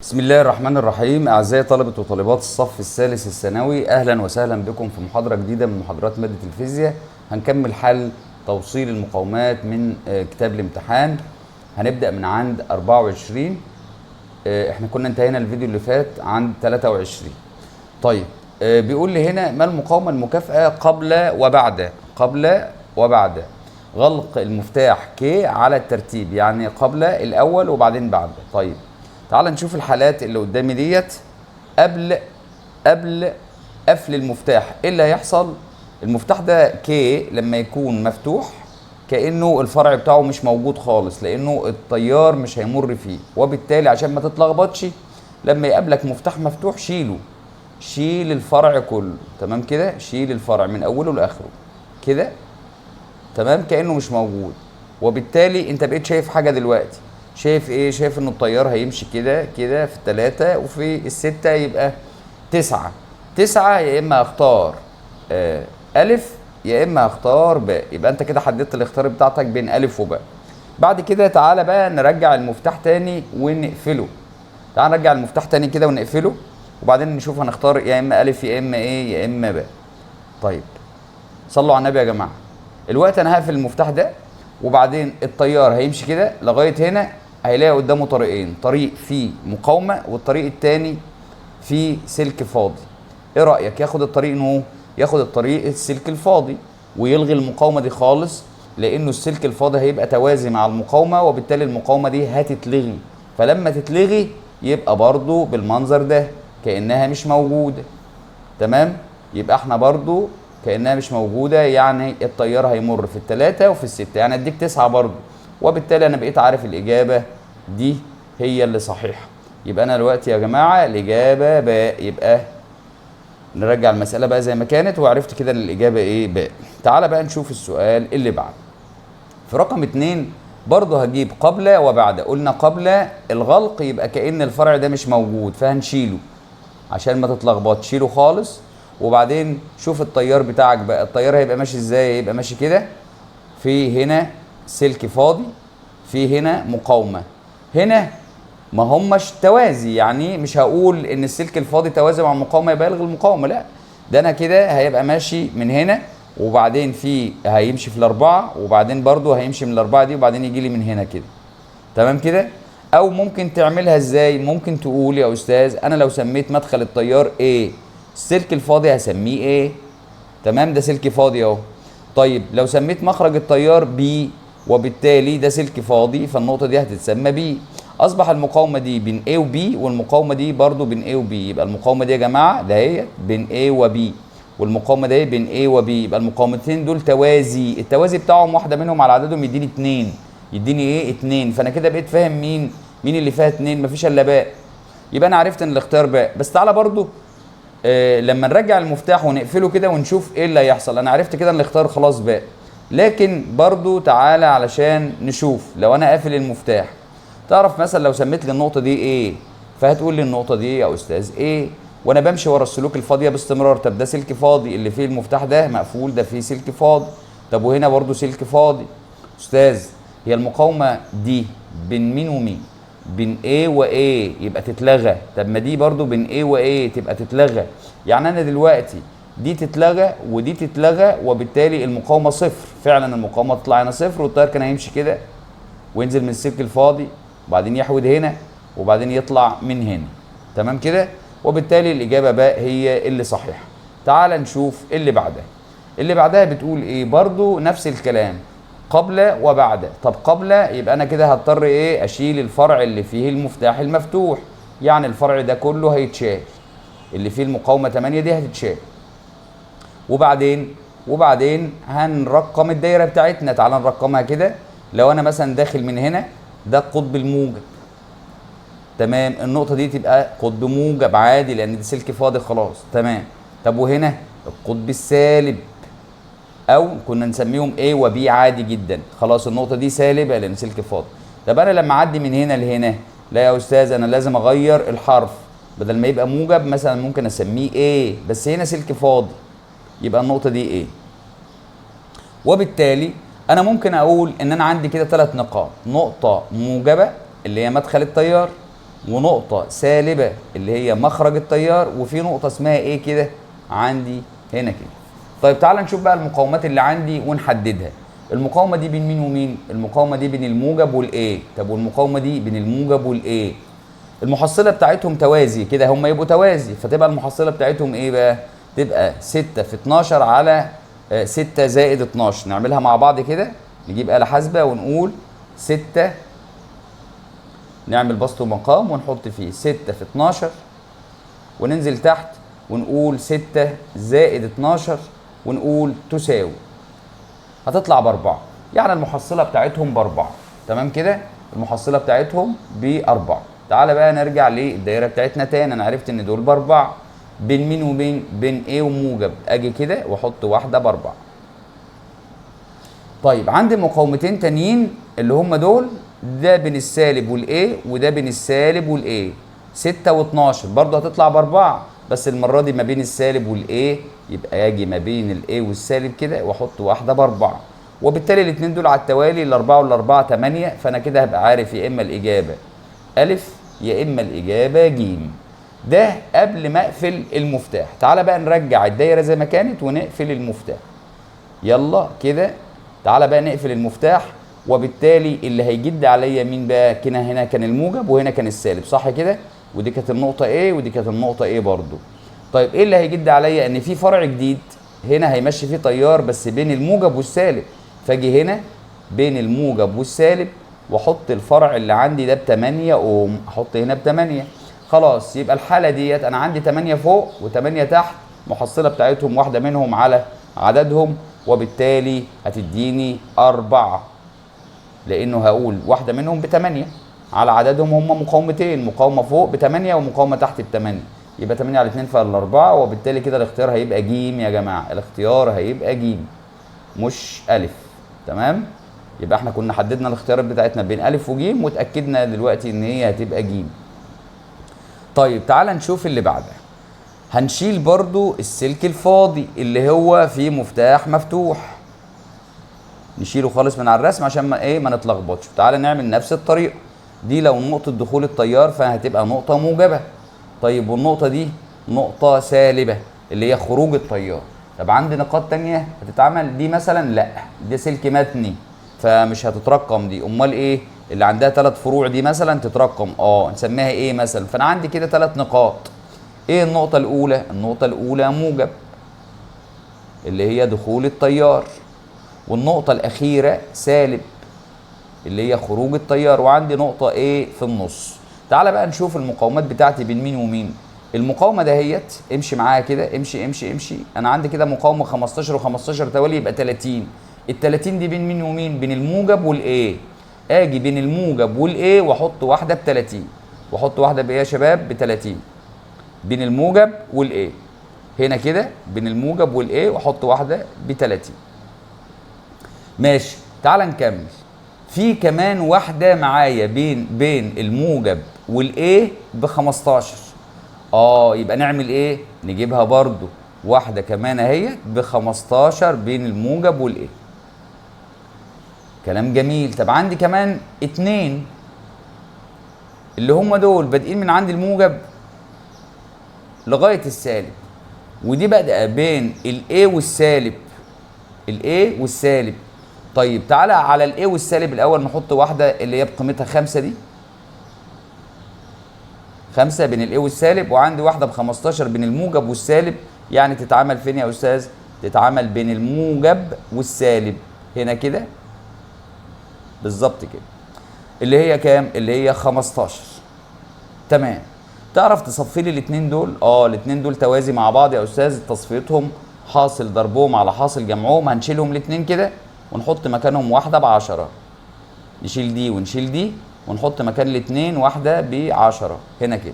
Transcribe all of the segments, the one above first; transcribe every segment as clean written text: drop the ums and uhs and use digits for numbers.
بسم الله الرحمن الرحيم. أعزائي طلبة وطالبات الصف الثالث الثانوي، أهلا وسهلا بكم في محاضرة جديدة من محاضرات مادة الفيزياء. هنكمل حل توصيل المقاومات من كتاب الامتحان. هنبدأ من عند 24. احنا كنا انتهينا الفيديو اللي فات عند 23. طيب، بيقول لي هنا ما المقاومة المكافئة قبل وبعد غلق المفتاح كي على الترتيب، يعني قبل الأول وبعدين بعد. طيب تعال نشوف الحالات اللي قدامي ديت. قبل قفل المفتاح ايه اللي هيحصل؟ المفتاح ده كي لما يكون مفتوح كأنه الفرع بتاعه مش موجود خالص، لأنه التيار مش هيمر فيه، وبالتالي عشان ما تتلخبطش لما يقابلك مفتاح مفتوح شيل الفرع كله. تمام كده، شيل الفرع من أوله لآخره كده، تمام، كأنه مش موجود. وبالتالي انت بقيت شايف حاجة دلوقتي. شايف ايه؟ شايف ان التيار هيمشي كده كده في 3 وفي ال6 يبقى 9. يا اما اختار ألف يا اما اختار باء. يبقى انت كده حددت الاختيار بتاعتك بين ألف وباء. بعد كده تعالى بقى نرجع المفتاح تاني ونقفله. تعالى نرجع المفتاح تاني كده ونقفله، وبعدين نشوف هنختار يا اما ألف يا اما ايه يا اما باء. طيب صلوا على النبي يا جماعة. الوقت انا هقفل المفتاح ده، وبعدين التيار هيمشي كده لغايه هنا، هيلاقي قدامه طريقين، طريق فيه مقاومه والطريق الثاني فيه سلك فاضي. ايه رايك ياخد الطريق ياخد الطريق السلك الفاضي ويلغي المقاومه دي خالص، لانه السلك الفاضي هيبقى توازي مع المقاومه، وبالتالي المقاومه دي هتتلغي. فلما تتلغي يبقى برضو بالمنظر ده كانها مش موجوده. تمام، يبقى احنا برضو كأنها مش موجودة، يعني التيار هيمر في ال3 وفي ال6، يعني اديك 9 برضو. وبالتالي انا بقيت عارف الإجابة دي هي اللي صحيحة. يبقى انا دلوقتي يا جماعة الإجابة باء. يبقى نرجع المسألة بقى زي ما كانت، وعرفت كده ان الإجابة ايه؟ باء. تعالى بقى نشوف السؤال اللي بعد. في رقم 2 برضه هجيب قبل وبعد. قلنا قبل الغلق يبقى كأن الفرع ده مش موجود، فهنشيله عشان ما تتلخبط، شيله خالص. وبعدين شوف التيار بتاعك بقى، التيار هيبقى ماشي ازاي؟ هيبقى ماشي كده، في هنا سلك فاضي، في هنا مقاومة، هنا ما هماش توازي، يعني مش هقول ان السلك الفاضي توازي مع المقاومة يبقى يلغي المقاومة، لا، ده انا كده هيبقى ماشي من هنا، وبعدين هيمشي في ال4، وبعدين برضو هيمشي من ال4 دي، وبعدين يجي لي من هنا كده. تمام كده. او ممكن تعملها ازاي؟ ممكن تقول يا استاذ انا لو سميت مدخل التيار ايه، السلك الفاضي هسميه ايه؟ تمام، ده سلك فاضي اهو. طيب لو سميت مخرج التيار بي، وبالتالي ده سلك فاضي، فالنقطة دي هتتسمى بي. اصبح المقاومة دي بين A وB، والمقاومة دي برضو بين A وB. يبقى المقاومة دي يا جماعة ده هي بين A وB، والمقاومة دي بين A وB. يبقى المقاومتين دول توازي، التوازي بتاعهم واحدة منهم على عددهم يديني 2. يديني ايه؟ 2. فانا كده بقيت فاهم مين اللي فيها 2، مفيش الا باء. يبقى انا عرفت ان الاختيار باء. بس تعالى برضو لما نرجع المفتاح ونقفله كده ونشوف ايه اللي هيحصل. انا عرفت كده ان الاختيار خلاص باء، لكن برضو تعالى علشان نشوف لو انا قافل المفتاح. تعرف مثلا لو سميت لي النقطة دي ايه، فهتقول لي النقطة دي يا استاذ ايه، وانا بمشي ورا السلوك الفاضية باستمرار. طب ده سلك فاضي اللي فيه المفتاح ده مقفول، ده فيه سلك فاضي. طب وهنا برضو سلك فاضي. استاذ هي المقاومة دي بين مين ومين؟ بين A و A يبقى تتلغى. طب ما دي برضو بين A و A تبقى تتلغى. يعني انا دلوقتي دي تتلغى ودي تتلغى، وبالتالي المقاومة صفر. فعلا المقاومة تطلع هنا صفر، والتيار كان هيمشي كده وينزل من السلك الفاضي، وبعدين يحود هنا، وبعدين يطلع من هنا. تمام كده. وبالتالي الإجابة باء هي اللي صحيحة. تعال نشوف اللي بعدها. اللي بعدها بتقول ايه؟ برضو نفس الكلام، قبل وبعد. طب قبل يبقى انا كده هضطر ايه؟ اشيل الفرع اللي فيه المفتاح المفتوح، يعني الفرع ده كله هيتشال، اللي فيه المقاومة 8 دي هتتشال. وبعدين هنرقم الدايرة بتاعتنا. تعال نرقمها كده. لو انا مثلا داخل من هنا، ده القطب الموجب، تمام، النقطة دي تبقى قطب موجب عادي لان دي سلك فاضي خلاص، تمام. طب وهنا القطب السالب، او كنا نسميهم A و B عادي جدا، خلاص النقطة دي سالبة لان سلك فاضي. طب انا لما اعدي من هنا لهنا، لا يا استاذ انا لازم اغير الحرف، بدل ما يبقى موجب مثلا ممكن اسميه A، بس هنا سلك فاضي، يبقى النقطة دي A. وبالتالي انا ممكن اقول ان انا عندي كده 3 نقاط، نقطة موجبة اللي هي مدخل التيار، ونقطة سالبة اللي هي مخرج التيار، وفي نقطة اسمها ايه كده عندي هنا كده. طيب تعال نشوف بقى المقاومات اللي عندي ونحددها. المقاومة دي بين مين ومين؟ المقاومة دي بين الموجب والايه. طب والمقاومة دي بين الموجب والايه. المحصلة بتاعتهم توازي كده، هم يبقوا توازي، فتبقى المحصلة بتاعتهم ايه بقى؟ تبقى 6 في 12 على 6 زائد 12. نعملها مع بعض كده، نجيب آلة حاسبة ونقول 6، نعمل بسط ومقام ونحط فيه 6 في 12 وننزل تحت ونقول 6 زائد 12 ونقول تساوي، هتطلع ب4. يعني المحصلة بتاعتهم ب4. تمام كده؟ المحصلة بتاعتهم ب4. تعالى بقى نرجع للدايرة بتاعتنا تاني. أنا عرفت إن دول ب4. بين مين وبين؟ بين إيه وموجب. أجي كده وأحط واحدة ب4. طيب عندي مقاومتين تانيين اللي هم دول، ده بين السالب والايه وده بين السالب والايه. 6 و12 برضه هتطلع ب4، بس المره دي ما بين السالب والايه، يبقى اجي ما بين الايه والسالب كده واحط واحده ب4. وبالتالي الاثنين دول على التوالي، الاربعه والاربعه 8، فانا كده هبقى عارف يا اما الاجابه الف يا اما الاجابه ج. ده قبل ما اقفل المفتاح. تعالى بقى نرجع الدايره زي ما كانت ونقفل المفتاح. يلا كده تعالى بقى نقفل المفتاح. وبالتالي اللي هيجد عليا مين بقى؟ كده هنا كان الموجب وهنا كان السالب، صح كده؟ ودي كانت النقطة A ودي كانت النقطة A برضو. طيب ايه اللي هيجد عليا؟ ان في فرع جديد هنا هيمشي فيه تيار بس بين الموجب والسالب، فاجي هنا بين الموجب والسالب واحط الفرع اللي عندي ده ب8 اوم، احط هنا ب8. خلاص يبقى الحالة ديت انا عندي 8 فوق و8 تحت، محصلة بتاعتهم واحدة منهم على عددهم، وبالتالي هتديني 4، لانه هقول واحده منهم ب8 على عددهم، هم مقاومتين، مقاومه فوق ب8 ومقاومه تحت ب8، يبقى 8 على 2 فال4، وبالتالي كده الاختيار هيبقى ج يا جماعه. الاختيار هيبقى ج مش الف. تمام؟ يبقى احنا كنا حددنا الاختيارات بتاعتنا بين الف وج، وتاكدنا دلوقتي ان هي هتبقى ج. طيب تعال نشوف اللي بعدها. هنشيل برضو السلك الفاضي اللي هو فيه مفتاح مفتوح، نشيله خالص من على الرسم عشان ما نتلخبطش. تعالى نعمل نفس الطريقه دي. لو نقطه دخول التيار فهتبقى نقطه موجبه. طيب والنقطه دي نقطه سالبه اللي هي خروج التيار. طب عندي نقاط تانية هتتعمل دي مثلا؟ لا، دي سلك متني فمش هتترقم دي. امال ايه اللي عندها 3 فروع دي مثلا تترقم؟ نسميها ايه مثلا؟ فانا عندي كده 3 نقاط. ايه النقطه الاولى؟ النقطه الاولى موجب اللي هي دخول التيار، والنقطة الأخيرة سالب اللي هي خروج التيار، وعندي نقطة ايه في النص. تعالى بقى نشوف المقاومات بتاعتي بين مين ومين. المقاومة دهيت امشي معايا كده، امشي امشي امشي. أنا عندي كده مقاومة 15 و15 توالي يبقى 30. ال 30 دي بين مين ومين؟ بين الموجب والايه. أجي بين الموجب والايه وأحط واحدة ب 30، وأحط واحدة بإيه يا شباب؟ ب 30 بين الموجب والايه. هنا كده بين الموجب والايه وأحط واحدة ب 30. ماشي، تعال نكمل. في كمان واحدة معايا بين الموجب والايه ب15. يبقى نعمل ايه؟ نجيبها برضو واحدة كمان اهي ب15 بين الموجب والايه. كلام جميل. طب عندي كمان 2 اللي هم دول بادئين من عند الموجب لغاية السالب، ودي بادئة بين الايه والسالب، الايه والسالب. طيب تعالى على الايه والسالب الاول نحط واحده اللي هي بقيمتها 5 دي، 5 بين الايه والسالب، وعندي واحده ب15 بين الموجب والسالب. يعني تتعمل فين يا استاذ؟ تتعمل بين الموجب والسالب هنا كده بالظبط كده، اللي هي كام؟ اللي هي 15. تمام. تعرف تصفي لي الاثنين دول؟ الاثنين دول توازي مع بعض يا استاذ، تصفيتهم حاصل ضربهم على حاصل جمعهم. هنشيلهم الاثنين كده ونحط مكانهم واحدة ب10. نشيل دي ونشيل دي ونحط مكان الاثنين واحدة ب10 هنا كده.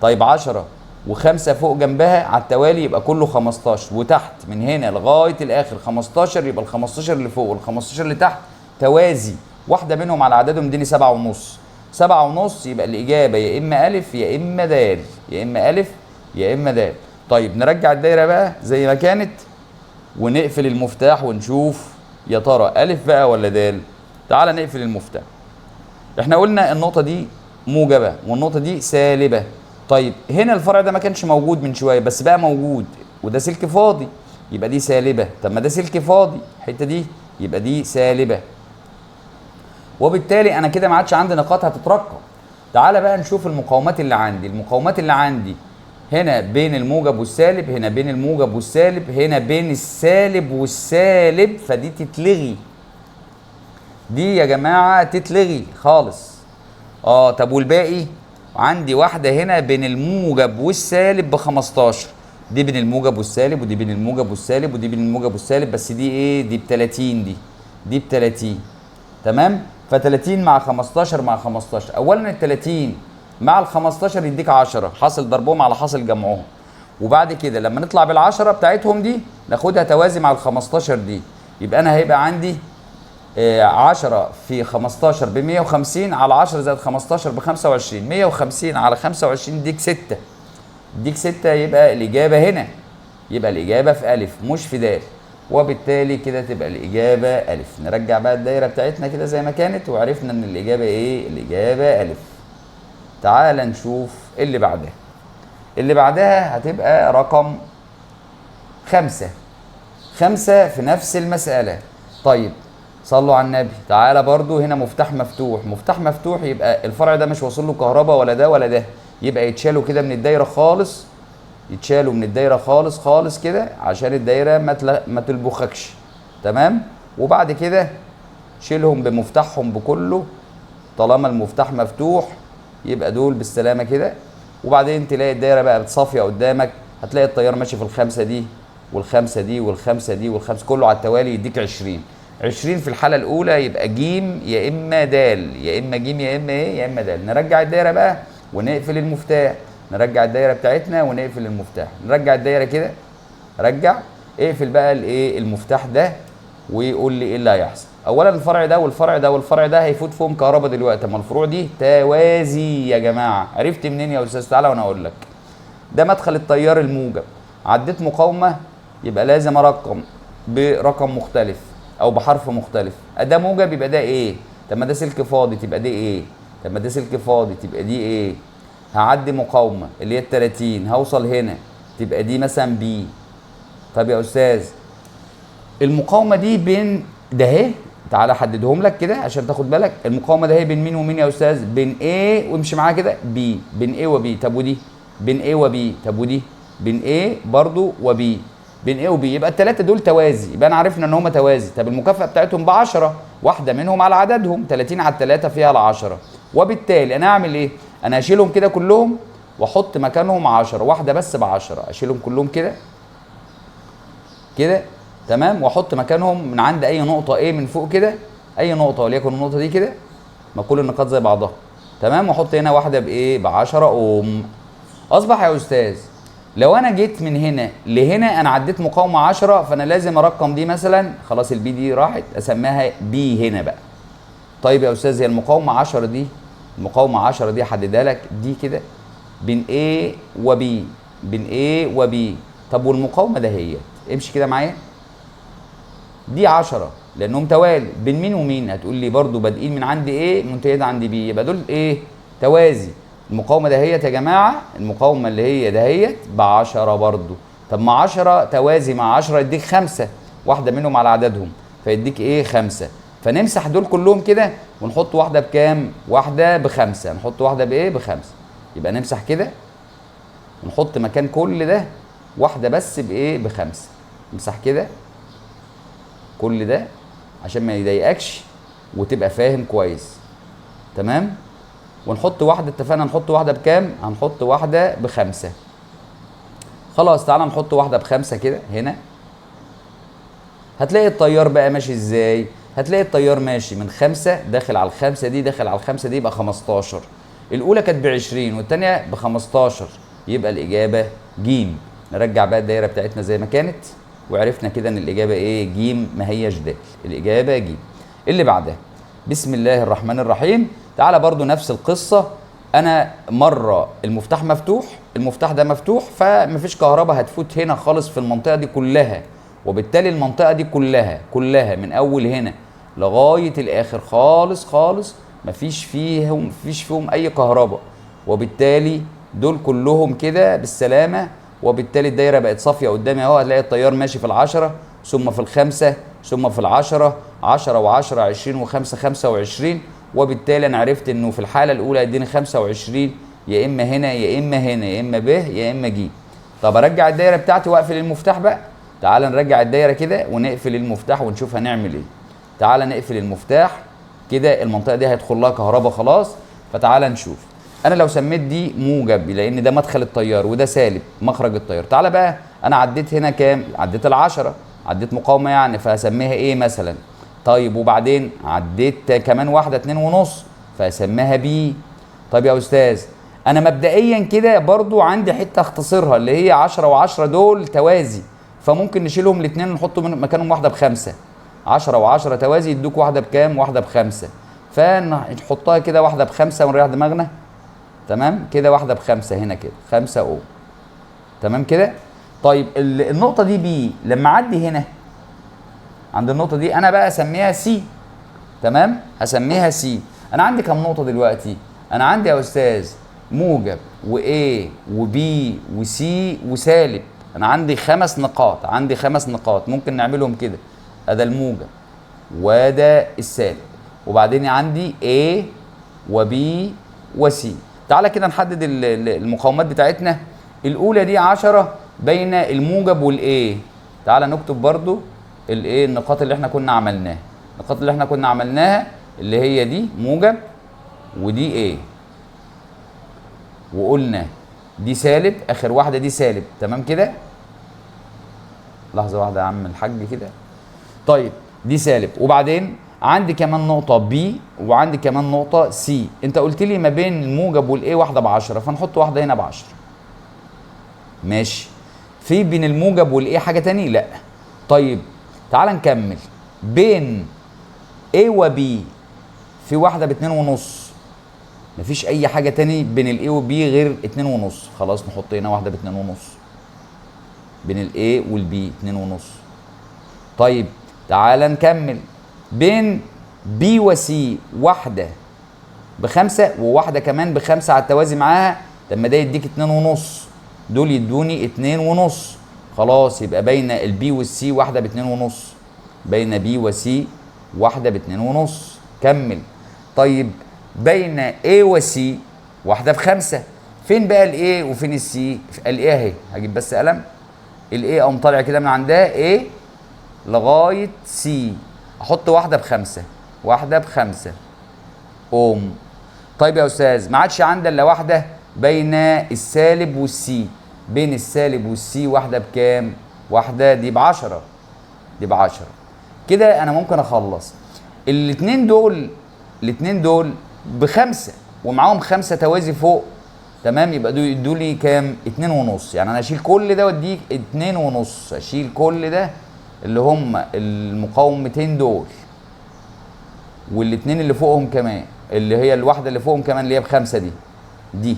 طيب 10 و5 فوق جنبها على التوالي يبقى كله 15، وتحت من هنا لغاية الآخر 15، يبقى ال15 اللي فوق وال15 اللي تحت توازي، واحدة منهم على عددهم اديني 7.5. 7.5 يبقى الإجابة يا إما ألف يا إما دال، يا إما ألف يا إما دال. طيب نرجع الدايرة بقى زي ما كانت ونقفل المفتاح ونشوف يا ترى ألف بقى ولا دال. تعال نقفل المفتاح. احنا قلنا النقطة دي موجبة والنقطة دي سالبة. طيب هنا الفرع ده ما كانش موجود من شوية بس بقى موجود، وده سلك فاضي يبقى دي سالبة. طب ما ده سلك فاضي الحتة دي يبقى دي سالبة، وبالتالي انا كده ما عادش عندي نقاط هتترقم. تعالى بقى نشوف المقاومات اللي عندي. المقاومات اللي عندي هنا بين الموجب والسالب، هنا بين الموجب والسالب، هنا بين السالب والسالب، فدي تتلغي. دي يا جماعة تتلغي خالص. طب والباقي؟ عندي واحدة هنا بين الموجب والسالب ب15، دي بين الموجب والسالب، ودي بين الموجب والسالب، ودي بين الموجب والسالب، بس دي ايه؟ دي ب30، دي ب30. تمام؟ ف30 مع 15 مع 15، اولا ال30 مع ال15 يديك 10 حاصل ضربهم على حاصل جمعهم، وبعد كده لما نطلع بالعشرة بتاعتهم دي ناخدها توازي مع ال15 دي، يبقى انا هيبقى عندي 10 في 15 ب 150 على 10 زائد 15 ب 25، 150 على 25 يديك 6، يديك 6. يبقى الإجابة هنا، يبقى الإجابة في ألف مش في دال، وبالتالي كده تبقى الإجابة ألف. نرجع بقى الدايرة بتاعتنا كده زي ما كانت، وعرفنا إن الإجابة إيه؟ الإجابة ألف. تعال نشوف اللي بعدها. اللي بعدها هتبقى رقم 5. 5 في نفس المسألة. طيب صلوا على النبي. تعالى برضو هنا مفتاح مفتوح، مفتاح مفتوح يبقى الفرع ده مش واصل له كهرباء ولا ده ولا ده، يبقى يتشالوا كده من الدايره خالص، يتشالوا من الدايره خالص خالص كده عشان الدايره ما تلبخكش. تمام؟ وبعد كده شيلهم بمفتاحهم بكله، طالما المفتاح مفتوح يبقى دول بالسلامه كده. وبعدين تلاقي الدايره بقى بتصافيه قدامك، هتلاقي التيار ماشي في الخمسه دي والخمسه دي والخمسه دي والخمسه، كله على التوالي يديك 20. 20 في الحالة الأولى يبقى جيم يا إما دال، يا إما جيم يا إما إيه؟ يا إما دال. نرجع الدايرة بقى ونقفل المفتاح، نرجع الدايرة بتاعتنا ونقفل المفتاح، نرجع الدايرة كده، رجع، اقفل بقى الإيه؟ المفتاح ده، ويقول لي إيه اللي هيحصل. أولا الفرع ده والفرع ده والفرع ده هيفوت فيهم كهرباء دلوقتي، أما الفروع دي توازي يا جماعة. عرفت منين يا أستاذ؟ تعالى وأنا أقول لك. ده مدخل التيار الموجب، عديت مقاومة يبقى لازم أرقم برقم مختلف او بحرف مختلف. ده موجب يبقى ده ايه؟ طب ما ده سلك فاضي تبقى دي ايه؟ طب ما ده سلك فاضي تبقى دي ايه؟ هعدي مقاومه اللي هي ال30، هوصل هنا تبقى دي مثلا بي. طب يا استاذ المقاومه دي بين ده اهي، تعالى احددهم لك كده عشان تاخد بالك. المقاومه ده هي بين مين ومين يا استاذ؟ بين ايه وامشي معاها كده بي، بين ايه وبي. طب ودي بين ايه وبي. طب ودي بين ايه برضو وبي، بين ايه وبي. يبقى الثلاثه دول توازي، يبقى انا عرفنا ان هم توازي. طب المكافاه بتاعتهم ب10، واحده منهم على عددهم، 30 على 3 فيها ال10، وبالتالي انا اعمل ايه؟ انا هشيلهم كده كلهم واحط مكانهم 10، واحده بس ب10، اشيلهم كلهم كده كده. تمام؟ واحط مكانهم من عند اي نقطه ايه من فوق كده، اي نقطه وليكن النقطه دي كده، ما كل النقاط زي بعضها. تمام؟ واحط هنا واحده بايه؟ ب10 اوم. اصبح يا استاذ لو انا جيت من هنا لهنا انا عديت مقاومه 10، فانا لازم ارقم دي مثلا، خلاص البي دي راحت، اسميها بي هنا بقى. طيب يا استاذ هي المقاومه 10 دي، المقاومه 10 دي احددها لك دي كده بين A وبي، بين A وبي. طب والمقاومه ده هي امشي كده معايا، دي 10 لانهم توالي بين مين ومين؟ هتقول لي برضو بادئين من عند A منتهين عند B، يبقى دول ايه؟ توازي. المقاومه دهيت يا جماعه، المقاومه اللي هي دهيت ب10 برضو. طب ما 10 توازي مع 10 يديك 5، واحده منهم على عددهم فيديك ايه؟ 5. فنمسح دول كلهم كده ونحط واحده بكام؟ واحده ب5. نحط واحده بايه؟ ب5. يبقى نمسح كده ونحط مكان كل ده واحده بس بايه؟ ب5. نمسح كده كل ده عشان ما يضايقكش وتبقى فاهم كويس. تمام؟ ونحط واحده، اتفقنا نحط واحده بكام؟ هنحط واحده ب5. خلاص تعالى نحط واحده ب5 كده هنا. هتلاقي التيار بقى ماشي ازاي؟ هتلاقي التيار ماشي من 5 داخل على ال5 دي، داخل على ال5 دي، يبقى 15. الاولى كانت ب20 والثانيه ب15، يبقى الاجابه ج. نرجع بقى الدايره بتاعتنا زي ما كانت، وعرفنا كده ان الاجابه ايه؟ ج، ما هياش د. الاجابه ج. اللي بعدها بسم الله الرحمن الرحيم. تعالى برضو نفس القصه. انا مره المفتاح مفتوح، المفتاح ده مفتوح، فمفيش كهرباء هتفوت هنا خالص في المنطقه دي كلها، وبالتالي المنطقه دي كلها من اول هنا لغايه الاخر خالص خالص مفيش فيهم اي كهرباء، وبالتالي دول كلهم كده بالسلامه، وبالتالي الدايره بقت صافيه قدامي اهو. هتلاقي التيار ماشي في العشرة، ثم في الخمسة، ثم في العشرة، 10 و10 20 و5 25، وبالتالي انا عرفت انه في الحاله الاولى يديني 25 يا اما هنا يا اما هنا يا اما ب يا اما ج. طب ارجع الدايره بتاعتي واقفل المفتاح بقى. تعال نرجع الدايره كده ونقفل المفتاح ونشوف هنعمل ايه. تعال نقفل المفتاح كده، المنطقه دي هيدخل لها كهرباء خلاص. فتعال نشوف. انا لو سميت دي موجب لان ده مدخل التيار وده سالب مخرج التيار. تعال بقى، انا عديت هنا كام؟ عديت العشرة، عديت مقاومه يعني، فهسميها ايه مثلا. طيب وبعدين عديت كمان واحده 2.5 فهسميها بي. طيب يا استاذ، انا مبدئيا كده برضو عندي حته اختصرها اللي هي 10 و10 دول توازي، فممكن نشيلهم الاثنين ونحط مكانهم واحده ب5. 10 و10 توازي يدوك واحده بكام؟ واحده ب5. فنحطها كده واحده ب5 ونريح دماغنا. تمام كده، واحده ب5 هنا كده 5 اوم. تمام كده. طيب النقطه دي بي، لما اعدي هنا عند النقطه دي انا بقى اسميها سي. تمام، هسميها سي. انا عندي كام نقطه دلوقتي؟ انا عندي يا استاذ موجب وايه وبي وسي وسالب. انا عندي 5 نقاط، عندي 5 نقاط ممكن نعملهم كده. ادا الموجب وده السالب، وبعدين عندي A وبي وسي. تعالى كده نحدد المقاومات بتاعتنا. الاولى دي 10 بين الموجب والايه. تعالى نكتب برضو الايه، النقاط اللي احنا كنا عملناها. النقاط اللي احنا كنا عملناها اللي هي دي موجب ودي ايه، وقلنا دي سالب، اخر واحده دي سالب. تمام كده. لحظه واحده يا عم الحاج كده. طيب دي سالب، وبعدين عندي كمان نقطه بي وعندي كمان نقطه سي. انت قلت لي ما بين الموجب والايه واحده ب10، فنحط واحده هنا ب10. ماشي. في بين الموجب والايه حاجه تاني؟ لا. طيب تعال نكمل. بين A وبي في واحده ب2.5. مفيش اي حاجه تاني بين الاي وبي غير 2.5. خلاص نحط هنا واحده ب2.5 بين الاي والبي 2.5. طيب تعال نكمل. بين بي وسي واحده ب5 وواحده كمان ب5 على التوازي معاها. طب ما ده يديك 2.5، دول يدوني 2.5. خلاص يبقى بين البي والسي واحده ب2.5، بين بي وسي واحده ب2.5. كمل. طيب بين A وسي واحده ب5. فين بقى الايه وفين السي؟ الايه اهي، هجيب بس قلم. الايه اقوم طالع كده من عندها A لغايه سي، احط واحده ب5، واحده ب5 اوم. طيب يا استاذ، ما عادش عندي الا واحده بين السالب والسي. بين السالب والسي واحده بكام؟ واحده دي ب10، دي ب10. كده انا ممكن اخلص الاثنين دول. الاثنين دول ب5 ومعاهم 5 توازي فوق. تمام، يبقى دول يدوا لي كام؟ 2.5. يعني انا اشيل كل ده واديك 2.5. اشيل كل ده اللي هم المقاومتين دول والاثنين اللي فوقهم كمان، اللي هي الواحده اللي فوقهم كمان اللي هي ب5 دي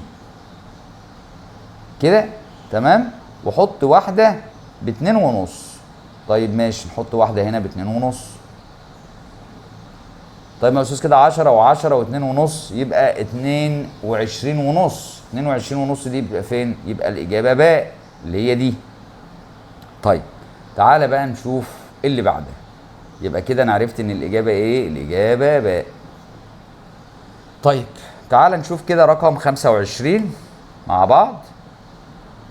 كده. تمام، وحط واحده ب2.5. طيب ماشي، نحط واحده هنا ب2.5. طيب يا استاذ كده 10 و10 و2.5 يبقى 22.5. 22.5 دي يبقى فين؟ يبقى الاجابه باء اللي هي دي. طيب تعالى بقى نشوف اللي بعدها. يبقى كده انا عرفت ان الاجابه ايه؟ الاجابه باء. طيب تعالى نشوف كده رقم 25 مع بعض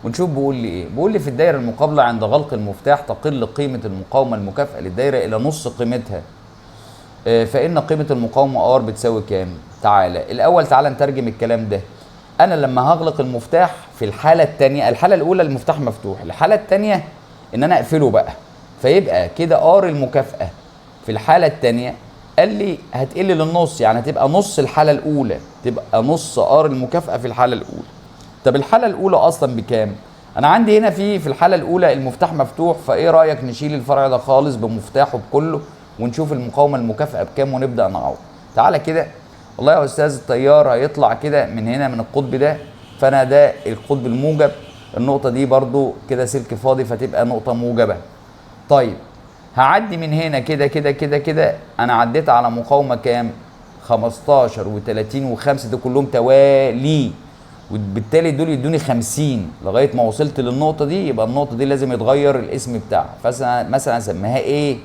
ونشوف بيقول لي ايه. بيقول لي في الدايره المقابله عند غلق المفتاح تقل قيمه المقاومه المكافئه للدايره الى نص قيمتها، فإن قيمة المقاومة R بتساوي كام؟ تعالى الأول تعالى نترجم الكلام ده. أنا لما هغلق المفتاح في الحالة الثانية، الحالة الأولى المفتاح مفتوح، الحالة الثانية إن أنا أقفله بقى، فيبقى كده R المكافأة في الحالة الثانية قال لي هتقل للنص، يعني هتبقى نص الحالة الأولى، تبقى نص R المكافأة في الحالة الأولى. طب الحالة الأولى أصلا بكام؟ أنا عندي هنا في الحالة الأولى المفتاح مفتوح، فإيه رأيك نشيل الفرع ده خالص بمفتاحه بكله ونشوف المقاومه المكافئه بكام ونبدا نعوض. تعالى كده. والله يا استاذ التيار هيطلع كده من هنا من القطب ده، فانا ده القطب الموجب، النقطه دي برضو كده سلك فاضي فتبقى نقطه موجبه. طيب هعدي من هنا كده كده كده كده، انا عديت على مقاومه كام؟ 15 و30 و5 ده كلهم توالي، وبالتالي دول يدوني 50 لغايه ما وصلت للنقطه دي. يبقى النقطه دي لازم يتغير الاسم بتاعها، فمثلا اسميها ايه.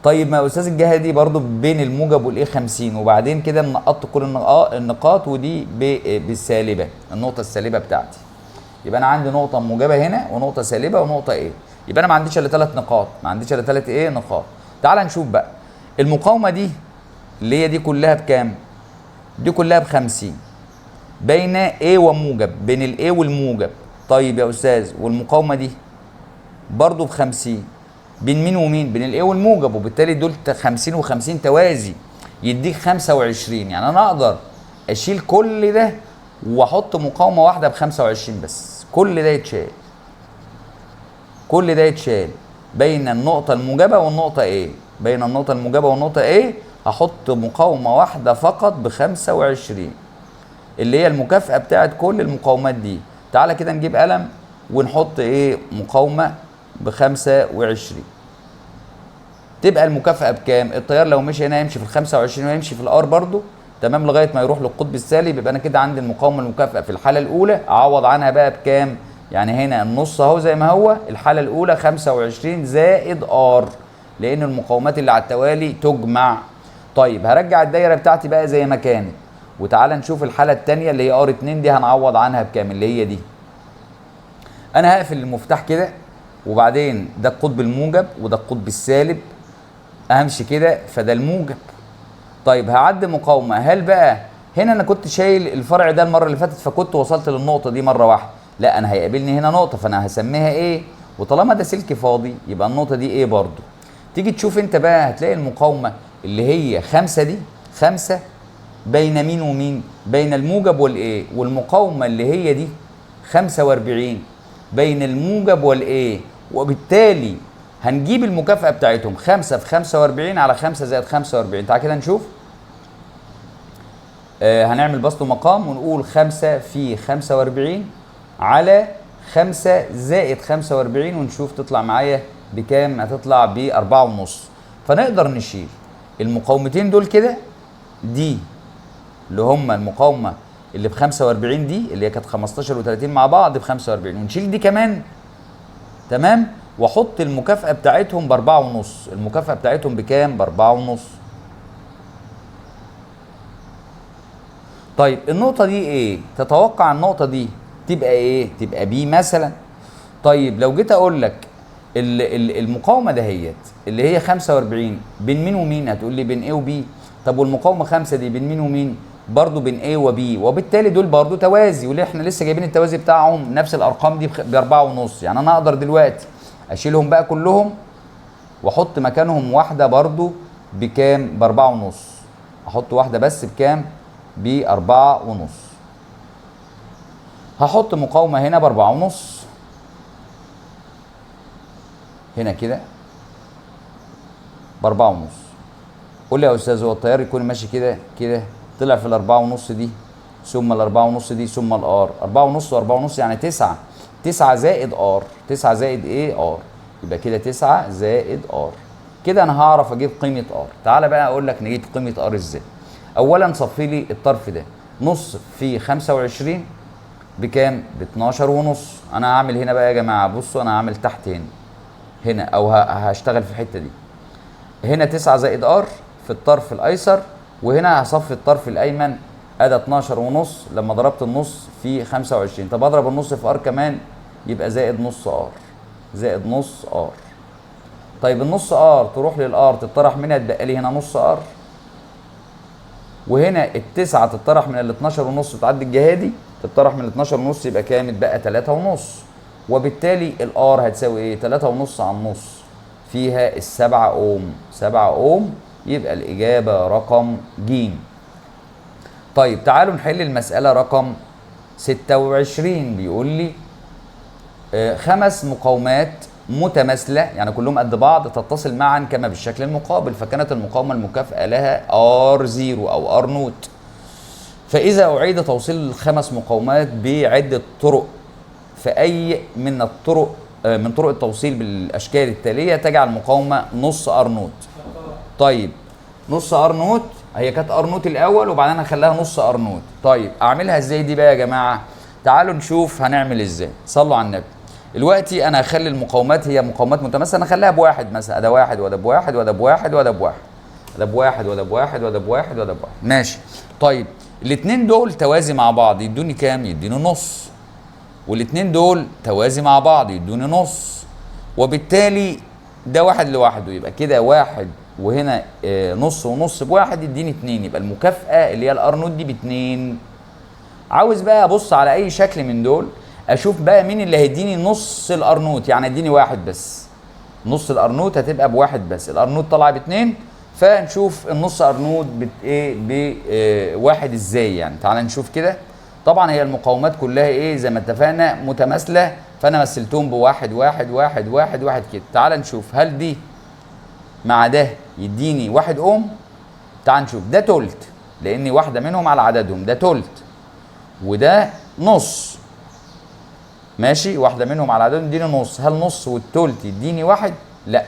طيب ما يا استاذ الجهه دي برضو بين الموجب والايه 50، وبعدين كده نقطت كل النقاط ودي بالسالبه، النقطه السالبه بتاعتي. يبقى انا عندي نقطه موجبه هنا ونقطه سالبه ونقطه ايه. يبقى انا ما عنديش الا 3 نقاط، ما عنديش الا 3 ايه نقاط. تعال نشوف بقى المقاومه دي اللي هي دي كلها بكام؟ دي كلها ب50 بين ايه وموجب، بين الايه والموجب. طيب يا استاذ والمقاومه دي برضو ب50 بين مين ومين؟ بين الايه والموجب، وبالتالي دول 50 و50 توازي يديك 25. يعني انا اقدر اشيل كل ده واحط مقاومه واحده ب25 بس، كل ده يتشال، كل ده يتشال بين النقطه الموجبه والنقطه ايه، بين النقطه الموجبه والنقطه ايه هحط مقاومه واحده فقط ب25 اللي هي المكافاه بتاعت كل المقاومات دي. تعالى كده نجيب قلم ونحط ايه مقاومه ب25، تبقى المكافأة بكام؟ التيار لو مشي هنا يمشي في ال 25 ويمشي في الار برضو، تمام، لغاية ما يروح للقطب السالب. يبقى أنا كده عندي المقاومة المكافأة في الحالة الأولى أعوض عنها بقى بكام؟ يعني هنا النص أهو زي ما هو، الحالة الأولى 25 زائد ار، لأن المقاومات اللي على التوالي تجمع. طيب هرجع الدايرة بتاعتي بقى زي ما كانت، وتعالى نشوف الحالة الثانية اللي هي ار 2 دي هنعوض عنها بكام، اللي هي دي. أنا هقفل المفتاح كده، وبعدين ده القطب الموجب وده القطب السالب، امشي كده فده الموجب. طيب هعدي مقاومه، هل بقى هنا انا كنت شايل الفرع ده المره اللي فاتت فكنت وصلت للنقطه دي مره واحده، لا انا هيقابلني هنا نقطه فانا هسميها ايه، وطالما ده سلك فاضي يبقى النقطه دي ايه برضو. تيجي تشوف انت بقى هتلاقي المقاومه اللي هي 5 دي 5 بين مين ومين؟ بين الموجب والايه، والمقاومه اللي هي دي 45 بين الموجب والايه، وبالتالي هنجيب المكافأة بتاعتهم 5 في 45 على 5 زائد 45. تعال كده نشوف. هنعمل بسط مقام ونقول 5 في 45 على 5 زائد 45 ونشوف تطلع معايا بكام. هتطلع ب4.5. فنقدر نشيل المقاومتين دول كده، دي اللي هم المقاومة اللي ب 45 دي اللي هي كانت 15 و30 مع بعض ب 45، ونشيل دي كمان، تمام، واحط المكافأة بتاعتهم ب4.5. المكافأة بتاعتهم بكام؟ ب4.5. طيب النقطة دي ايه؟ تتوقع النقطة دي تبقى ايه؟ تبقى بي مثلا. طيب لو جيت اقول لك المقاومة دهيت اللي هي 45 بين مين ومين؟ هتقول لي بين ايه وبي. طب والمقاومة 5 دي بين مين ومين؟ برضو بين ايه وبي، وبالتالي دول برضو توازي، واللي احنا لسه جايبين التوازي بتاعهم نفس الارقام دي ب4.5. يعني انا اقدر دلوقتي اشيلهم بقى كلهم واحط مكانهم واحده برضو بكام؟ ب4.5. احط واحده بس بكام؟ ب4.5. هحط مقاومه هنا ب4.5 هنا كده ب4.5. قول لي يا استاذ هو التيار يكون ماشي كده كده طلع في ال4.5 دي ثم ال4.5 دي ثم الار، 4.5 و4.5 يعني 9، 9 زائد ار، 9 زائد ايه؟ ار. يبقى كده 9 زائد ار. كده انا هعرف اجيب قيمه ار. تعالى بقى اقول لك نجيب قيمه ار ازاي. اولا صفي لي الطرف ده، نص في 25 بكام؟ ب12.5. انا هعمل هنا بقى يا جماعه، بصوا انا هعمل تحت هنا او هشتغل في الحته دي. هنا 9 زائد ار في الطرف الايسر، وهنا هصفي الطرف الايمن. ادي 12.5 لما ضربت النص في 25. طب اضرب النص في ار كمان يبقى زائد نص ار، زائد نص ار. طيب النص ار تروح للار تطرح منها تبقى لي هنا نص ار، وهنا التسعه تطرح من ال12.5 تعدي الجهه دي تطرح من ال12.5 يبقى كام؟ يتبقى 3.5. وبالتالي الار هتساوي ايه؟ 3.5 على النص فيها ال7 اوم، 7 اوم. يبقى الاجابه رقم ج. طيب تعالوا نحل المساله رقم 26. بيقول لي 5 مقاومات متماثله يعني كلهم قد بعض تتصل معا كما بالشكل المقابل، فكانت المقاومه المكافئه لها R0 او R نوت. فاذا اعيد توصيل ال5 مقاومات بعده طرق فاي من الطرق من طرق التوصيل بالاشكال التاليه تجعل المقاومه نص R نوت. طيب نص ار نوت، هي كانت ار نوت الاول وبعدين هخليها نص ار نوت. طيب اعملها ازاي دي بقى يا جماعه؟ تعالوا نشوف هنعمل ازاي. صلوا على النبي. دلوقتي انا هخلي المقاومات هي مقاومات متماثله، انا هخليها بواحد مثلا، ده واحد وده بواحد وده بواحد وده بواحد، ده بواحد وده بواحد وده بواحد وده بواحد، ماشي. طيب الاثنين دول توازي مع بعض يدوني كام؟ يديني نص. والاثنين دول توازي مع بعض يدوني نص. وبالتالي ده واحد لوحده، يبقى كده واحد وهنا نص ونص بواحد يديني اتنين، يبقى المكافأة اللي هي الار نوت دي باتنين. عاوز بقى ابص على اي شكل من دول اشوف بقى مين اللي هيديني نص الار نوت، يعني اديني واحد بس. نص الار نوت هتبقى بواحد بس، الار نوت طالعه باتنين، فنشوف النص ار نوت بواحد ازاي يعني. تعال نشوف كده. طبعا هي المقاومات كلها ايه زي ما اتفقنا متماثله، فانا مثلتهم بواحد واحد واحد واحد واحد كده. تعال نشوف هل دي مع ده يديني واحد اوم. تعال نشوف ده تلت، لان واحده منهم على عددهم، ده تلت وده نص، ماشي. واحده منهم على عددهم يديني نص، هل نص والتلت يديني واحد؟ لا.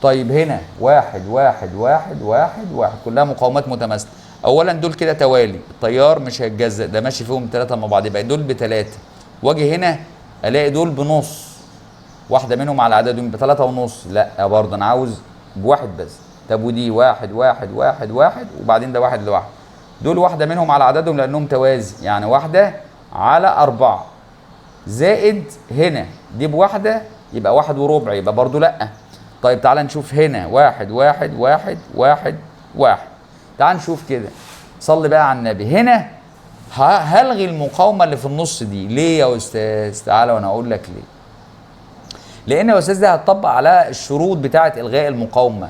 طيب هنا واحد واحد واحد واحد واحد، كلها مقاومات متماثله. اولا دول كده توالي، التيار مش هيتجزأ، ده ماشي فيهم ثلاثه مع بعض، يبقى دول بثلاثه. واجي هنا الاقي دول بنص، واحده منهم على عددهم يبقى ثلاثه ونص، لا برضه انا عاوز بواحد بس. طب ودي واحد واحد واحد واحد وبعدين ده واحد لوحده، دول واحده منهم على عددهم لانهم توازي، يعني واحده على اربعه، زائد هنا دي بواحده يبقى واحد وربع، يبقى برضه لا. طيب تعال نشوف هنا واحد واحد واحد واحد واحد. تعال نشوف كده. صلي بقى على النبي. هنا هلغي المقاومه اللي في النص دي. ليه يا استاذ؟ تعالى وانا اقول لك ليه. لان يا استاذ ده هتطبق على الشروط بتاعه الغاء المقاومه،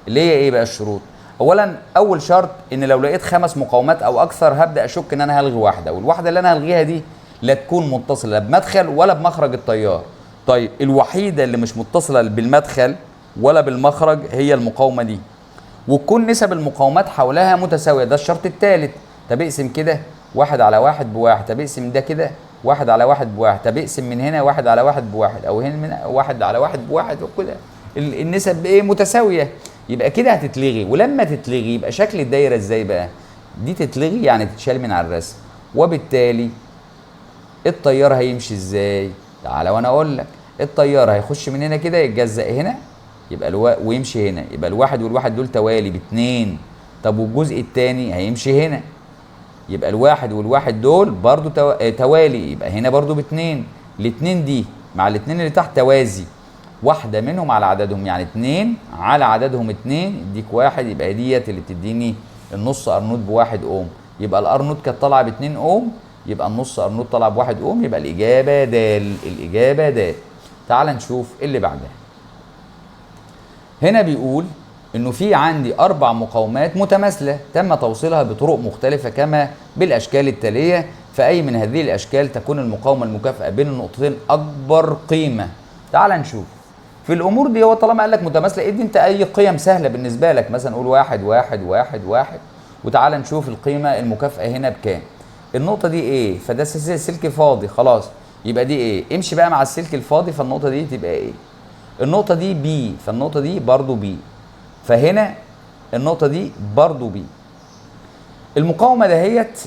اللي هي ايه بقى الشروط؟ اولا اول شرط ان لو لقيت 5 مقاومات او اكثر هبدا اشك ان انا هلغي واحده، والواحده اللي انا هلغيها دي لا تكون متصله لا بمدخل ولا بمخرج التيار. طيب الوحيده اللي مش متصله بالمدخل ولا بالمخرج هي المقاومه دي، وتكون نسب المقاومات حولها متساويه، ده الشرط الثالث. طب اقسم كده واحد على واحد بواحد، طب اقسم ده كده واحد على واحد بواحد، طب اقسم من هنا واحد على واحد بواحد، او هنا من واحد على واحد بواحد، وكده النسب ايه متساويه، يبقى كده هتتلغي. ولما تتلغي يبقى شكل الدايره ازاي بقى؟ دي تتلغي يعني تتشال من على الرسم، وبالتالي التيار هيمشي ازاي؟ تعالى وانا اقول لك. التيار هيخش من هنا كده يتجزأ هنا، يبقى ويمشي هنا، يبقى الواحد والواحد دول توالي باتنين. طب والجزء الثاني هيمشي هنا، يبقى الواحد والواحد دول برضو توالي، يبقى هنا برضو باتنين. الاتنين دي مع الاتنين اللي تحت توازي، واحده منهم على عددهم، يعني اتنين على عددهم اتنين يديك واحد، يبقى ديت اللي بتديني النص ارنوت بواحد اوم. يبقى الارنوت كانت طالعه باتنين اوم، يبقى النص ارنوت طالعه بواحد اوم، يبقى الاجابه د. الاجابه د. تعال نشوف اللي بعدها. هنا بيقول انه في عندي 4 مقاومات متماثله تم توصيلها بطرق مختلفه كما بالاشكال التاليه، فاي من هذه الاشكال تكون المقاومه المكافئه بين النقطتين اكبر قيمه. تعال نشوف. في الامور دي هو طالما قال لك متماثله ادي انت اي قيم سهله بالنسبه لك، مثلا قول واحد واحد واحد واحد، وتعال نشوف القيمه المكافئه هنا بكام. النقطه دي ايه؟ فده سلك فاضي خلاص، يبقى دي ايه؟ امشي بقى مع السلك الفاضي، فالنقطه دي تبقى ايه؟ النقطه دي بي، فالنقطه دي برضو بي، فهنا النقطه دي برضو بي. المقاومه دهيت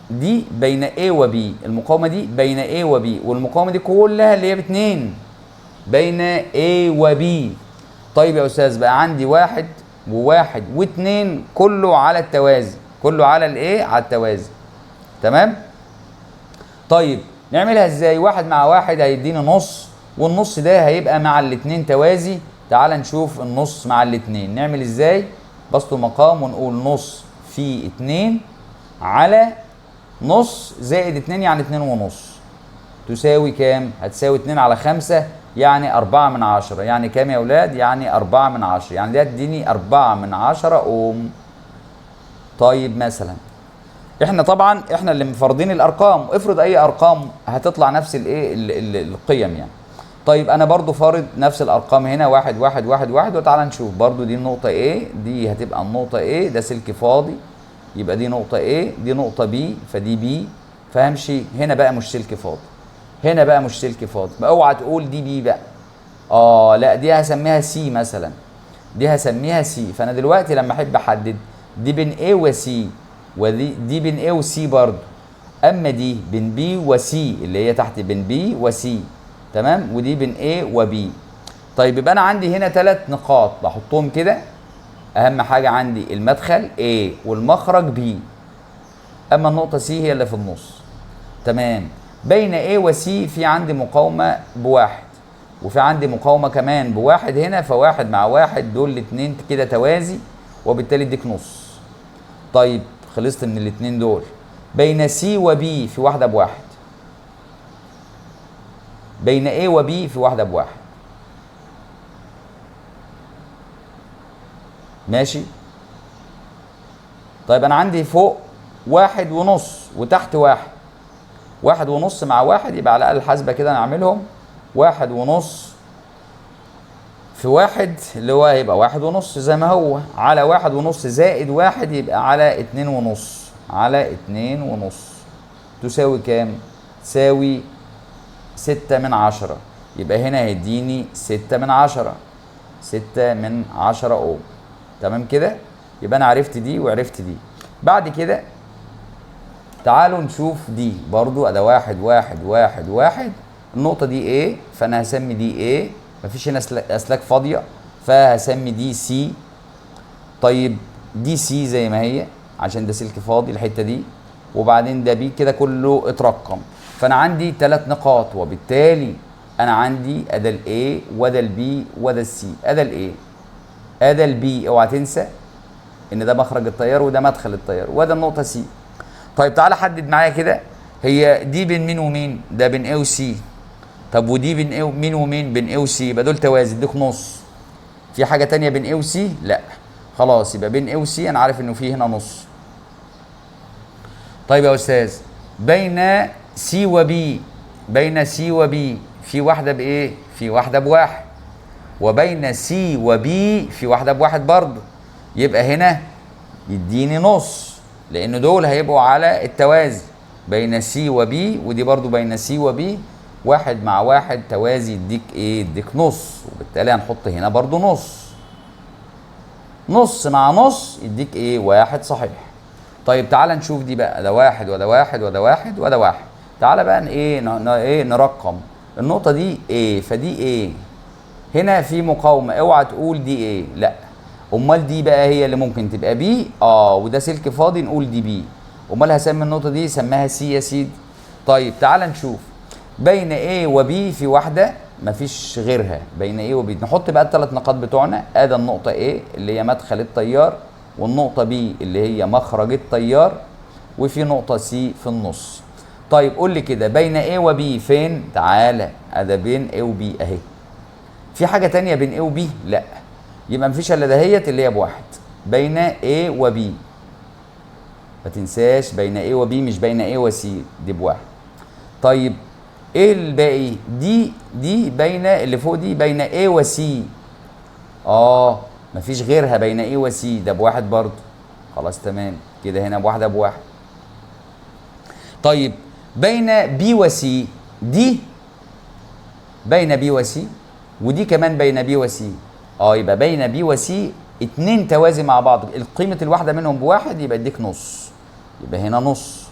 دي بين A و B، المقاومه دي بين A و B، والمقاومه دي كلها اللي هي باتنين بين A و B. طيب يا استاذ بقى عندي واحد وواحد واتنين كله على التوازي، كله على الايه؟ على التوازي، تمام؟ طيب نعملها ازاي؟ واحد مع واحد هيديني نص، والنص ده هيبقى مع الاتنين توازي. تعال نشوف النص مع الاتنين نعمل ازاي. بسط مقام ونقول نص في 2 على نص زائد 2 يعني 2 ونص تساوي كام؟ هتساوي 2 على 5 يعني 4 من 10، يعني كام يا اولاد؟ يعني 4 من 10، يعني دي هتديني 4 من 10 اوم. طيب مثلا احنا طبعا احنا اللي مفرضين الارقام، افرض اي ارقام هتطلع نفس الايه القيم يعني. طيب انا برضو فارض نفس الارقام هنا، واحد واحد واحد واحد، وتعالى نشوف برضو دي النقطة A، دي هتبقى النقطة A، ده سلك فاضي، يبقى دي نقطة A، دي نقطة B، فدي B، فهمشي هنا بقى مش سلك فاضي، هنا بقى مش سلك فاضي، اوعى تقول دي B بقى. لا دي هسميها C مثلا، دي هسميها سي. فانا دلوقتي لما احب احدد دي بين A وسي، ودي بين A وسي برضو، اما دي بين B وسي اللي هي تحت بين B وسي، تمام، ودي بين A وB. طيب يبقى انا عندي هنا 3 نقاط بحطهم كده. اهم حاجه عندي المدخل A والمخرج B، اما النقطه C هي اللي في النص. تمام. بين A وسي في عندي مقاومه بواحد، وفي عندي مقاومه كمان بواحد هنا، فواحد مع واحد دول الاتنين كده توازي، وبالتالي اديك نص. طيب خلصت من الاتنين دول. بين C وB في واحده بواحد، بين A وB في واحده بواحد. ماشي. طيب انا عندي فوق واحد ونص وتحت واحد، واحد ونص مع واحد يبقى على الاقل حاسبه كده نعملهم، واحد ونص في واحد اللي هو هيبقى واحد ونص زي ما هو، على واحد ونص زائد واحد يبقى على 2 ونص، على 2 ونص تساوي كام؟ تساوي 6 من 10. يبقى هنا هيديني 6 من 10، 6 من 10 اوم. تمام كده؟ يبقى انا عرفت دي وعرفت دي. بعد كده تعالوا نشوف دي برضو. ادي واحد واحد واحد واحد، النقطة دي ايه، فانا هسمي دي ايه، مفيش هنا اسلاك فاضية، فهسمي دي سي. طيب دي سي زي ما هي عشان ده سلك فاضي الحتة دي، وبعدين ده بي، كده كله اترقم. فانا عندي 3 نقاط، وبالتالي انا عندي ادا الاي ودا البي ودا السي. ادا الاي ادا البي، اوعى تنسى ان ده مخرج التيار وده مدخل التيار، وده النقطة سي. طيب تعالى حدد معايا كده، هي دي بين مين ومين؟ ده بين A وسي. طب ودي بين A مين ومين؟ بين A وسي، يبقى دول توازي اديك نص. في حاجة تانية بين A وسي؟ لا. خلاص يبقى بين A وسي انا عارف انه في هنا نص. طيب يا استاذ بين سي وبي، بين سي وبي في واحدة بايه؟ في واحدة بواحد. وبين سي وبي في واحدة بواحد برضه، يبقى هنا يديني نص، لان دول هيبقوا على التوازي بين سي وبي، ودي برضو بين سي وبي، واحد مع واحد توازي يديك ايه؟ يديك نص، وبالتالي هنحط هنا برضو نص. نص مع نص يديك ايه؟ واحد صحيح. طيب تعالى نشوف دي بقى، ده واحد وده واحد وده واحد وده واحد. تعالى بقى ايه نرقم. النقطة دي ايه، فدي ايه، هنا في مقاومة، اوعى تقول دي ايه، لا. امال دي بقى هي اللي ممكن تبقى بي، وده سلك فاضي نقول دي بي. امال هسمي النقطه دي سماها سي يا سيدي. طيب تعال نشوف بين A وبي في واحده مفيش غيرها، بين A وبي نحط بقى ال3 نقاط بتوعنا. ادي النقطه A اللي هي مدخل التيار، والنقطه B اللي هي مخرج التيار، وفي نقطه C في النص. طيب قول لي كده بين A وبي فين؟ تعالى ادي بين A وبي اهي. في حاجه تانية بين A وبي؟ لا. يبقى مفيش الا دهيت اللي هي بواحد، بين A وB. ما تنساش بين A وB، مش بين A وسي، دي بواحد. طيب ايه الباقي؟ دي بين اللي فوق دي بين A وسي. مفيش غيرها بين A وسي، ده بواحد برضه. خلاص تمام كده، هنا بواحده بواحد. طيب بين B وسي، دي بين B وسي، ودي كمان بين B وسي. يبقى بين بي وسي 2 توازي مع بعض، القيمة الواحدة منهم بواحد، يبقى اديك نص، يبقى هنا نص.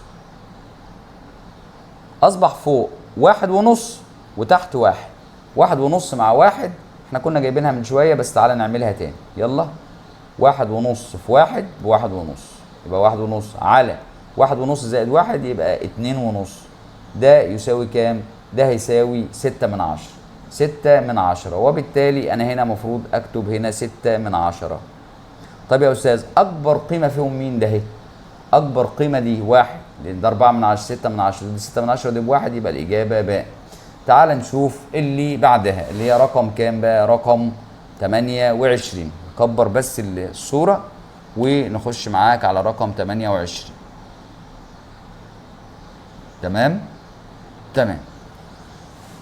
أصبح فوق واحد ونص وتحت واحد، واحد ونص مع واحد احنا كنا جايبينها من شوية، بس تعالى نعملها تاني يلا. واحد ونص في واحد بواحد ونص، يبقى واحد ونص على واحد ونص زائد واحد يبقى 2 ونص. ده يساوي كام؟ ده هيساوي 6 من 10. 6 من 10، وبالتالي انا هنا مفروض اكتب هنا 6 من 10. طيب يا استاذ اكبر قيمه فيهم مين؟ ده اهي اكبر قيمه دي واحد، لان ده 4 من 10، 6 من 10 دي 6 من 10 دي بواحد، يبقى الاجابه باء. تعال نشوف اللي بعدها اللي هي رقم كام بقى؟ رقم 28. كبر بس الصوره ونخش معاك على رقم 28. تمام.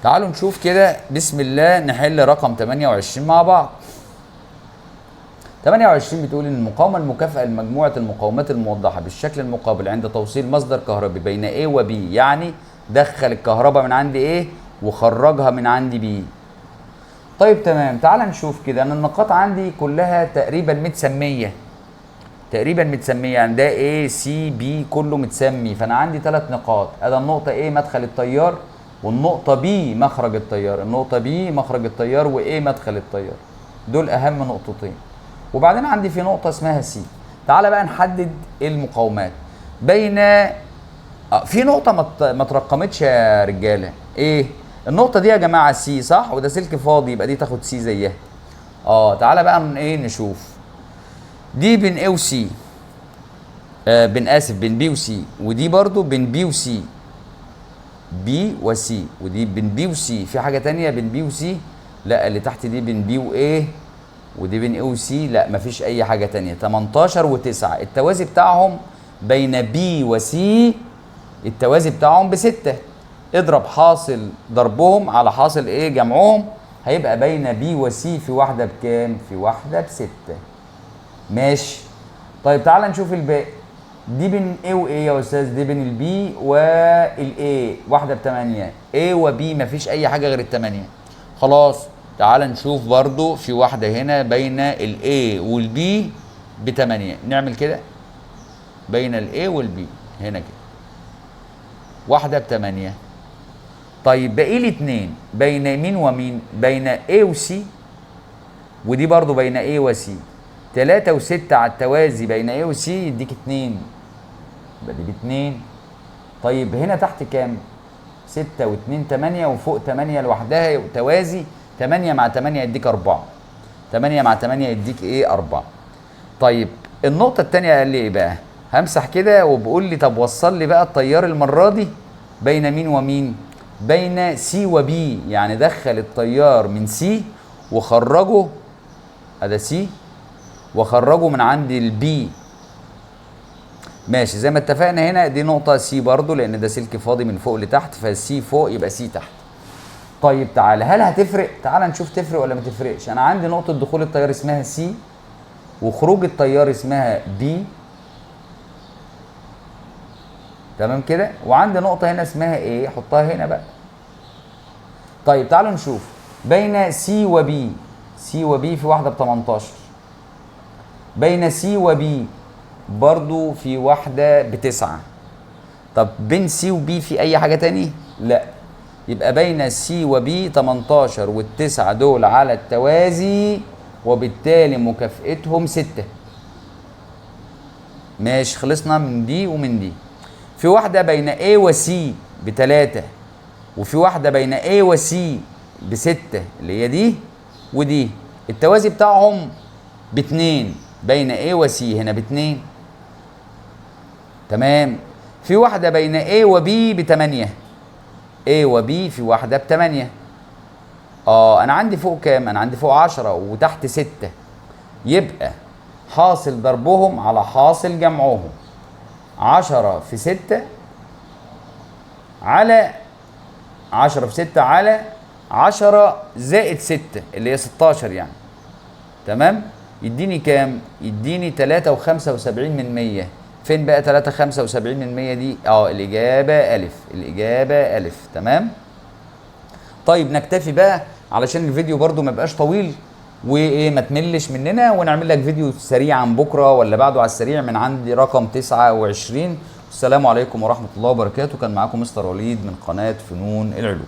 تعالوا نشوف كده بسم الله نحل رقم 28 مع بعض. 28 بتقول ان المقاومه المكافئه لمجموعه المقاومات الموضحه بالشكل المقابل عند توصيل مصدر كهربي بين A و B، يعني دخل الكهرباء من عند A وخرجها من عند B. طيب تمام، تعال نشوف كده. انا النقاط عندي كلها تقريبا متسميه، يعني ده A C B كله متسمي. فانا عندي 3 نقاط. ادي النقطه A مدخل التيار، والنقطه B مخرج التيار، النقطه B مخرج التيار، وA مدخل التيار. دول اهم نقطتين. وبعدين عندي في نقطه اسمها C. تعال بقى نحدد المقاومات بين في نقطه ما ترقمتش يا رجاله. ايه النقطه دي يا جماعه؟ C صح، وده سلك فاضي، يبقى دي تاخد C زيها. تعالى بقى ايه نشوف. دي بين A و C، بين بي وسي، ودي برضو بين بي وسي، بي وسي، ودي بين بي وسي. في حاجة تانية بين بي وسي؟ لا، اللي تحت دي بين بي وايه، ودي بين ايه وسي. لا مفيش اي حاجة تانية. 18 و9 التوازي بتاعهم بين بي وسي، التوازي بتاعهم ب6. اضرب حاصل ضربهم على حاصل ايه جمعهم، هيبقى بين بي وسي في واحدة بكام؟ في واحدة ب6. ماشي. طيب تعال نشوف الباقي. دي بين A و A يا استاذ، دي بين البي والاي، واحده ب8. A و B مفيش اي حاجه غير ال8. خلاص تعال نشوف برضو في واحده هنا بين A والبي ب8. نعمل كده بين A والبي هنا كده، واحده ب8. طيب باقي لي 2 بين مين ومين؟ بين A وC، ودي برضو بين A وC. 3 و6 على التوازي بين A وC يديك 2، يبقى دي ب2. طيب هنا تحت كام؟ 6 و2 8، وفوق 8 لوحدها توازي. 8 مع 8 يديك 4. 8 مع 8 يديك ايه؟ 4. طيب النقطة التانية قال لي ايه بقى؟ همسح كده وبقول لي طب وصل لي بقى التيار المرة دي بين مين ومين؟ بين سي وبي. يعني دخل التيار من سي وخرجه، ادي سي، وخرجه من عند البي. ماشي زي ما اتفقنا. هنا دي نقطة سي برضو لأن ده سلك فاضي من فوق لتحت، فالسي فوق يبقى سي تحت. طيب تعالى، هل هتفرق؟ تعالى نشوف تفرق ولا ما تفرقش. أنا عندي نقطة دخول التيار اسمها سي، وخروج التيار اسمها بي، تمام كده. وعندي نقطة هنا اسمها ايه، حطها هنا بقى. طيب تعالوا نشوف بين سي وبي. سي وبي في واحدة ب18. بين سي وبي برضو في واحدة ب9. طب بين سي وبي في أي حاجة تاني؟ لا. يبقى بين سي وبي 18 وال9 دول على التوازي، وبالتالي مكافئتهم 6. ماشي، خلصنا من دي ومن دي. في واحدة بين A وC ب3، وفي واحدة بين A وC ب6 اللي هي دي ودي. التوازي بتاعهم ب2 بين A وC هنا ب2. تمام. في واحدة بين A وB ب8. A وB في واحدة ب8. أنا عندي فوق كام؟ أنا عندي فوق 10 وتحت 6. يبقى حاصل ضربهم على حاصل جمعهم 10 في 6 على 10 في 6 على 10 زائد 6 اللي هي 16 يعني. تمام. يديني كام؟ يديني 3.75%. فين بقى 3.75% دي؟ الإجابة ألف. الإجابة ألف. تمام. طيب نكتفي بقى علشان الفيديو برضو ما يبقاش طويل وايه ما تملش مننا، ونعمل لك فيديو سريع عن بكره ولا بعده على السريع من عندي رقم 29. السلام عليكم ورحمة الله وبركاته. كان معاكم مستر وليد من قناة فنون العلوم.